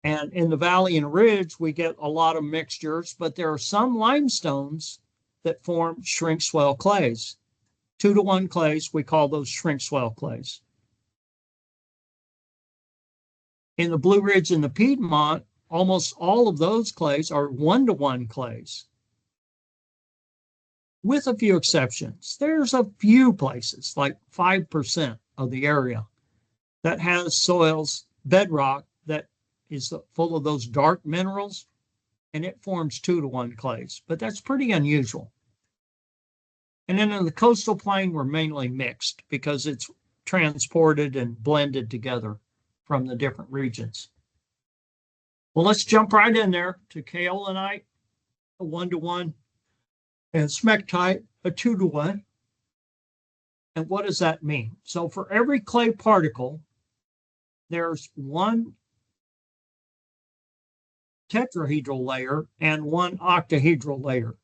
And in the valley and ridge, we get a lot of mixtures, but there are some limestones that form shrink swell clays. Two-to-one clays, we call those shrink swell clays. In the Blue Ridge and the Piedmont, almost all of those clays are one-to-one clays, with a few exceptions. There's a few places, like 5% of the area, that has soils, bedrock, that is full of those dark minerals, and it forms two-to-one clays, but that's pretty unusual. And then in the coastal plain, we're mainly mixed because it's transported and blended together from the different regions. Well, let's jump right in there to kaolinite, a one-to-one, and smectite, a two-to-one. And what does that mean? So for every clay particle, there's one tetrahedral layer and one octahedral layer.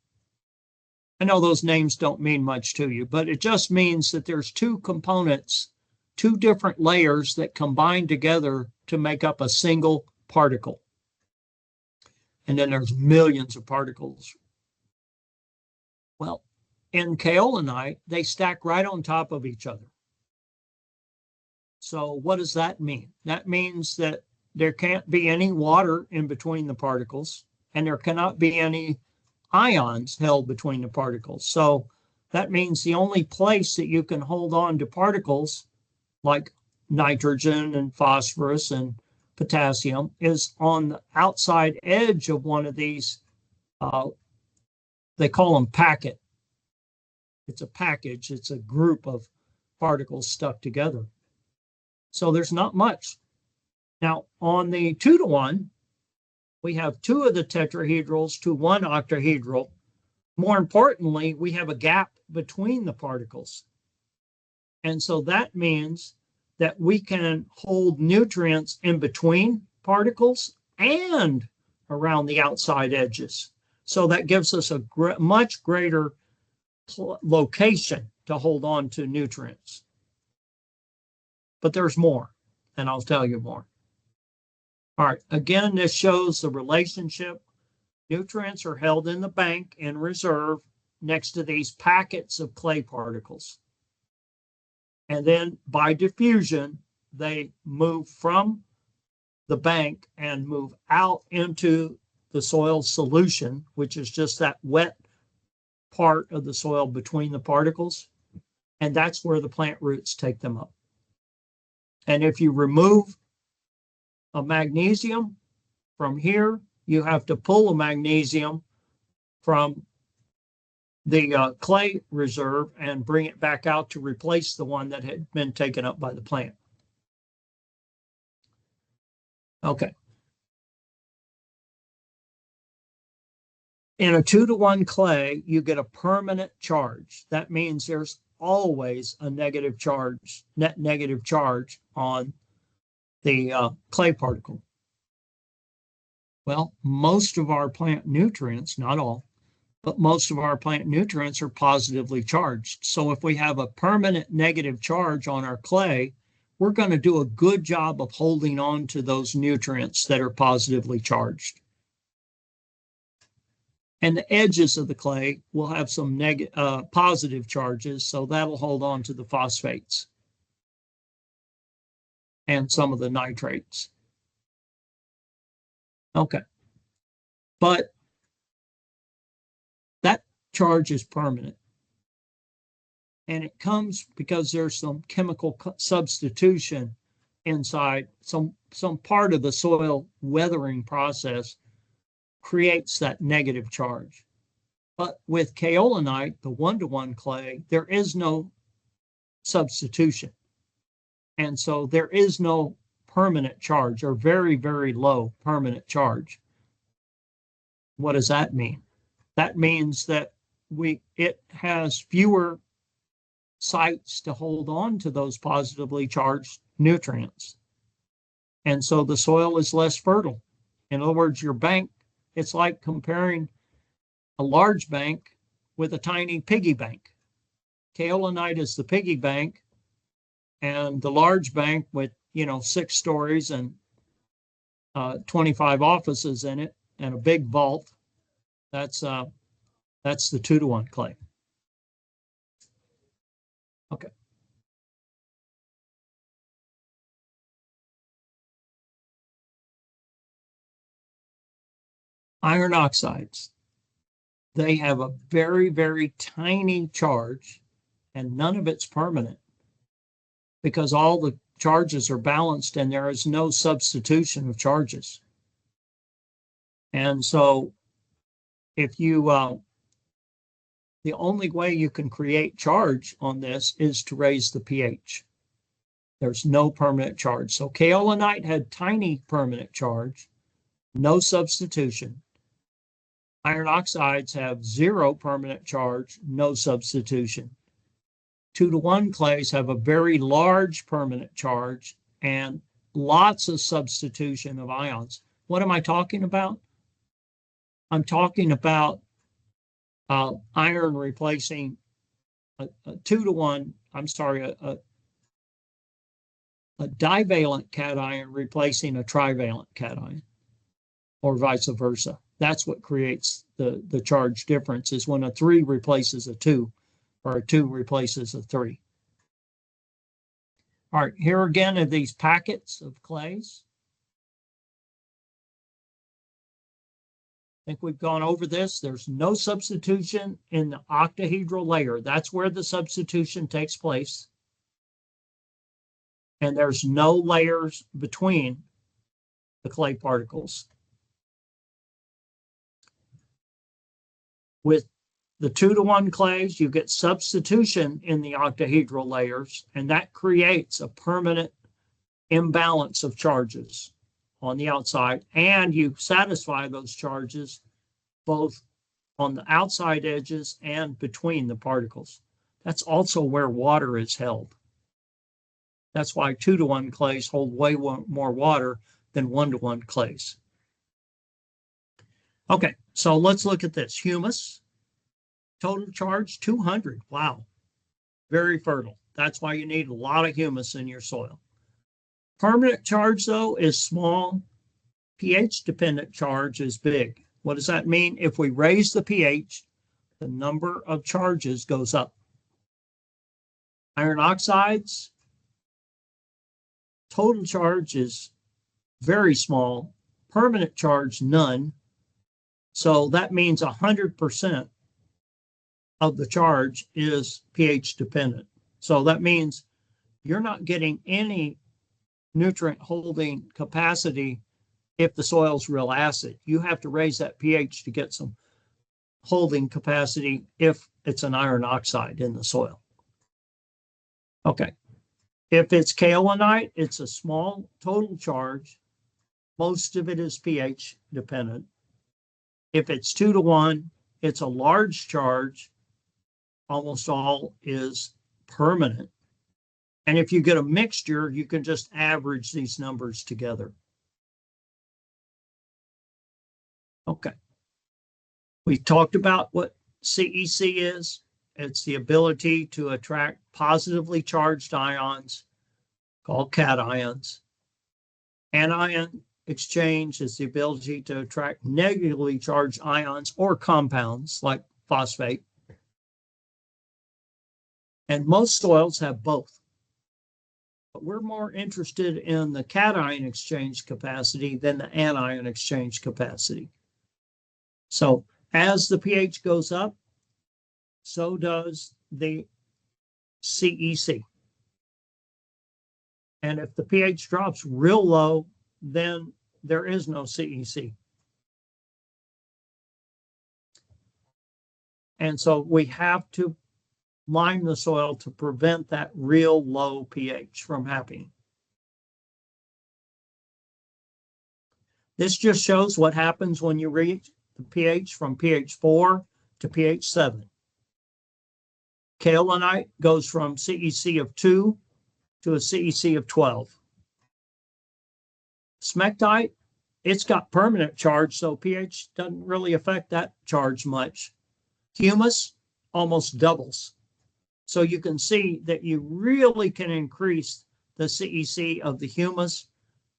I know those names don't mean much to you, but it just means that there's two components, two different layers that combine together to make up a single particle. And then there's millions of particles. Well, in kaolinite, they stack right on top of each other. So what does that mean? That means that there can't be any water in between the particles, and there cannot be any ions held between the particles. So that means the only place that you can hold on to particles like nitrogen and phosphorus and potassium is on the outside edge of one of these, they call them packet. It's a package, it's a group of particles stuck together. So there's not much. Now on the 2-to-1, we have two of the tetrahedrals to one octahedral. More importantly, we have a gap between the particles. And so that means that we can hold nutrients in between particles and around the outside edges. So that gives us a much greater location to hold on to nutrients. But there's more, and I'll tell you more. All right, again, this shows the relationship. Nutrients are held in the bank in reserve next to these packets of clay particles. And then by diffusion, they move from the bank and move out into the soil solution, which is just that wet part of the soil between the particles. And that's where the plant roots take them up. And if you remove a magnesium from here, you have to pull a magnesium from the clay reserve and bring it back out to replace the one that had been taken up by the plant. Okay. In a 2-to-1 clay, you get a permanent charge. That means there's always a negative charge, net negative charge on the clay particle. Well, most of our plant nutrients, not all, but most of our plant nutrients are positively charged. So if we have a permanent negative charge on our clay, we're going to do a good job of holding on to those nutrients that are positively charged. And the edges of the clay will have some positive charges, so that'll hold on to the phosphates and some of the nitrates. Okay. But that charge is permanent. And it comes because there's some chemical substitution inside. Some part of the soil weathering process creates that negative charge. But with kaolinite, the 1-to-1 clay, there is no substitution. And so there is no permanent charge, or very, very low permanent charge. What does that mean? That means that it has fewer sites to hold on to those positively charged nutrients. And so the soil is less fertile. In other words, your bank, it's like comparing a large bank with a tiny piggy bank. Kaolinite is the piggy bank, and the large bank with 6 stories and 25 offices in it and a big vault. That's the 2-to-1 clay. Okay. Iron oxides. They have a very, very tiny charge, and none of it's permanent because all the charges are balanced and there is no substitution of charges. And so if you, the only way you can create charge on this is to raise the pH. There's no permanent charge. So kaolinite had tiny permanent charge, no substitution. Iron oxides have 0 permanent charge, no substitution. 2-to-1 clays have a very large permanent charge and lots of substitution of ions. What am I talking about? I'm talking about iron replacing a 2-to-1, I'm sorry, a divalent cation replacing a trivalent cation, or vice versa. That's what creates the charge difference, is when a 3 replaces a 2, or a 2 replaces a 3. All right, here again are these packets of clays. I think we've gone over this. There's no substitution in the octahedral layer. That's where the substitution takes place. And there's no layers between the clay particles. With the 2-to-1 clays, you get substitution in the octahedral layers, and that creates a permanent imbalance of charges on the outside, and you satisfy those charges both on the outside edges and between the particles. That's also where water is held. That's why 2-to-1 clays hold way more water than 1-to-1 clays. Okay, so let's look at this. Humus, total charge 200. Wow, very fertile. That's why you need a lot of humus in your soil. Permanent charge, though, is small. pH-dependent charge is big. What does that mean? If we raise the pH, the number of charges goes up. Iron oxides, total charge is very small. Permanent charge, none. So that means 100% of the charge is pH dependent. So that means you're not getting any nutrient holding capacity if the soil's real acid. You have to raise that pH to get some holding capacity if it's an iron oxide in the soil. Okay. If it's kaolinite, it's a small total charge. Most of it is pH dependent. If it's 2-to-1, it's a large charge. Almost all is permanent. And if you get a mixture, you can just average these numbers together. Okay. We talked about what CEC is. It's the ability to attract positively charged ions called cations. Anion exchange is the ability to attract negatively charged ions or compounds like phosphate. And most soils have both. But we're more interested in the cation exchange capacity than the anion exchange capacity. So as the pH goes up, so does the CEC. And if the pH drops real low, then there is no CEC. And so we have to lime the soil to prevent that real low pH from happening. This just shows what happens when you reach the pH from pH 4 to pH 7. Kaolinite goes from CEC of 2 to a CEC of 12. Smectite, it's got permanent charge, so pH doesn't really affect that charge much. Humus almost doubles. So you can see that you really can increase the CEC of the humus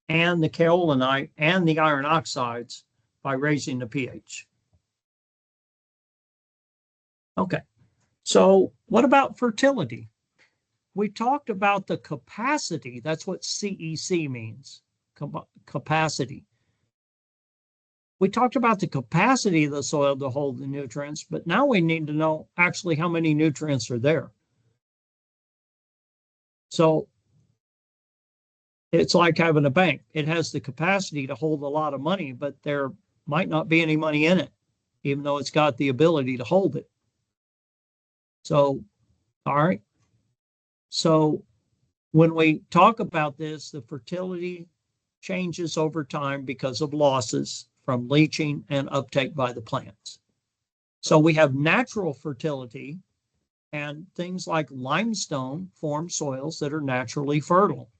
and the kaolinite and the iron oxides by raising the pH. Okay, so what about fertility? We talked about the capacity. That's what CEC means, capacity. We talked about the capacity of the soil to hold the nutrients, but now we need to know actually how many nutrients are there. So it's like having a bank. It has the capacity to hold a lot of money, but there might not be any money in it, even though it's got the ability to hold it. So, all right. So when we talk about this, the fertility changes over time because of losses from leaching and uptake by the plants. So we have natural fertility, and things like limestone form soils that are naturally fertile.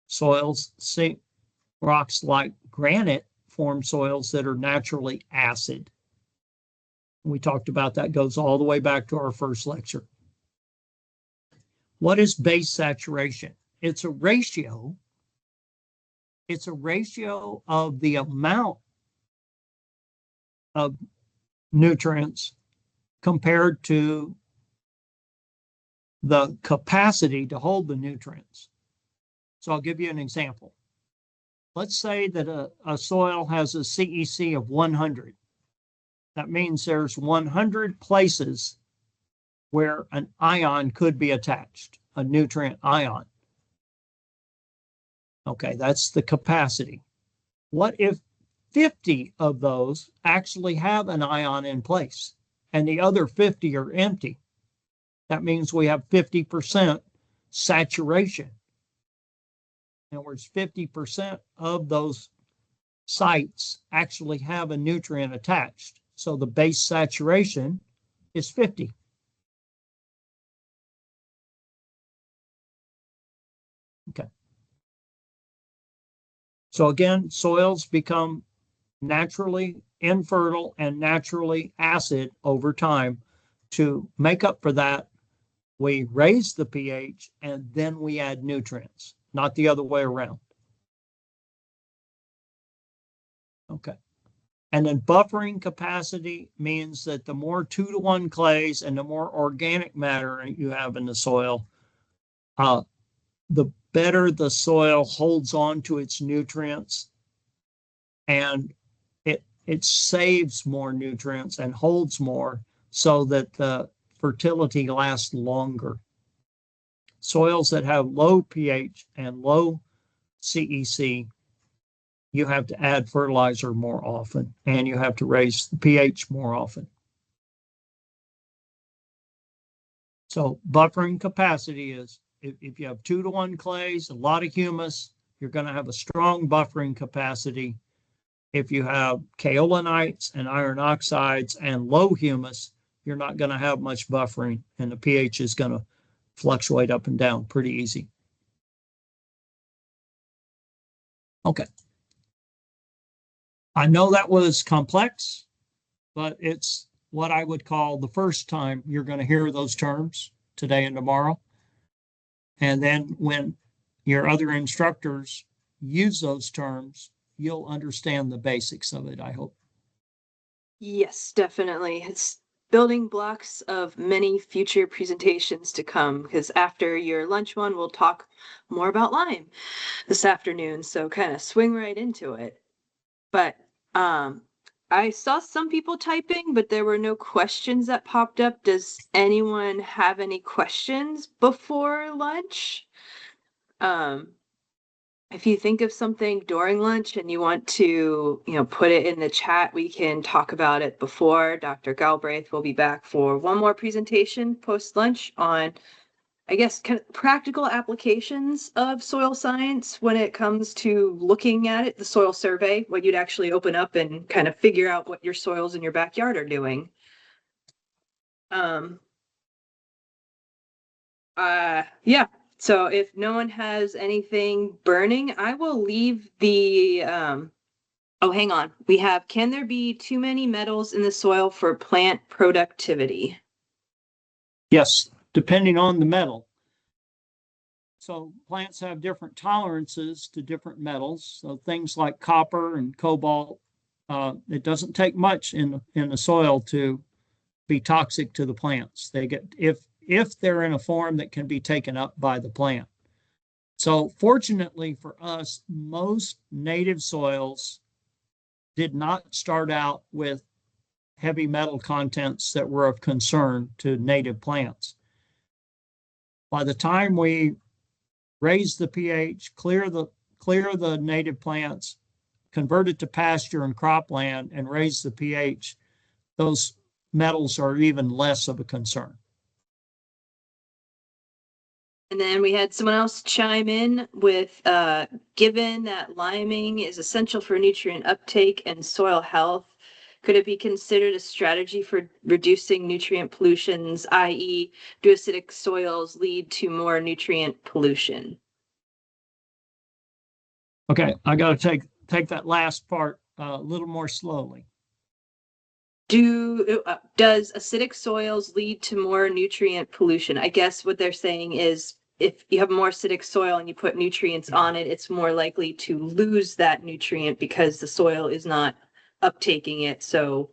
Soils, rocks like granite form soils that are naturally acid. We talked about that, goes all the way back to our first lecture. What is base saturation? It's a ratio. It's a ratio of the amount of nutrients compared to the capacity to hold the nutrients. So I'll give you an example. Let's say that a soil has a CEC of 100. That means there's 100 places where an ion could be attached, a nutrient ion. Okay, that's the capacity. What if 50 of those actually have an ion in place and the other 50 are empty? That means we have 50% saturation. In other words, 50% of those sites actually have a nutrient attached. So the base saturation is 50. Okay. So again, soils become naturally infertile and naturally acid over time. To make up for that, we raise the pH and then we add nutrients, not the other way around. Okay. And then buffering capacity means that the more 2-to-1 clays and the more organic matter you have in the soil, the better the soil holds on to its nutrients, and it saves more nutrients and holds more so that the fertility lasts longer. Soils that have low pH and low CEC, you have to add fertilizer more often, and you have to raise the pH more often. So buffering capacity is, if you have 2-to-1 clays, a lot of humus, you're going to have a strong buffering capacity. If you have kaolinites and iron oxides and low humus, you're not going to have much buffering, and the pH is going to fluctuate up and down pretty easy. Okay. I know that was complex, but it's what I would call the first time you're going to hear those terms, today and tomorrow. And then when your other instructors use those terms, you'll understand the basics of it, I hope. Yes, definitely. It's building blocks of many future presentations to come, because after your lunch one, we'll talk more about Lyme this afternoon. So kind of swing right into it. But I saw some people typing, but there were no questions that popped up. Does anyone have any questions before lunch? If you think of something during lunch and you want to, put it in the chat, we can talk about it before. Dr. Galbraith will be back for one more presentation post-lunch on, I guess, kind of practical applications of soil science when it comes to looking at it, the soil survey, what you'd actually open up and kind of figure out what your soils in your backyard are doing. Yeah. So if no one has anything burning, I will leave the, oh, hang on. We have, can there be too many metals in the soil for plant productivity? Yes, depending on the metal. So plants have different tolerances to different metals. So things like copper and cobalt, it doesn't take much in the soil to be toxic to the plants. They get, if they're in a form that can be taken up by the plant. So fortunately for us, most native soils did not start out with heavy metal contents that were of concern to native plants. By the time we raise the pH, clear the native plants, convert it to pasture and cropland, and raise the pH, those metals are even less of a concern. And then we had someone else chime in with, given that liming is essential for nutrient uptake and soil health, could it be considered a strategy for reducing nutrient pollutions, i.e., do acidic soils lead to more nutrient pollution? Okay, I got to take that last part a little more slowly. Does acidic soils lead to more nutrient pollution? I guess what they're saying is if you have more acidic soil and you put nutrients on it, it's more likely to lose that nutrient because the soil is not uptaking it. So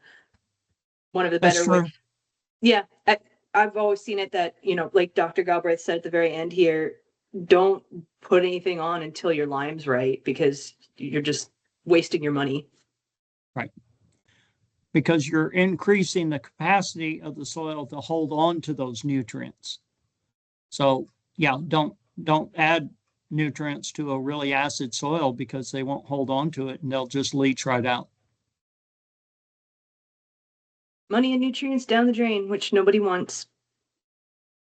one of the That's better ways. true. Yeah, I've always seen it that, like Dr. Galbraith said at the very end here, don't put anything on until your lime's right because you're just wasting your money. Right. Because you're increasing the capacity of the soil to hold on to those nutrients. So yeah, don't add nutrients to a really acid soil because they won't hold on to it and they'll just leach right out. Money and nutrients down the drain, which nobody wants.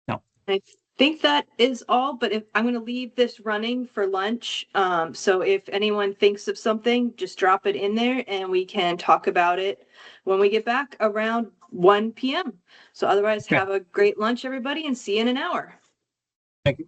No. I think that is all, but if I'm going to leave this running for lunch, so if anyone thinks of something, just drop it in there and we can talk about it when we get back around 1 p.m. So otherwise, Okay. have a great lunch, everybody, and see you in an hour. Thank you.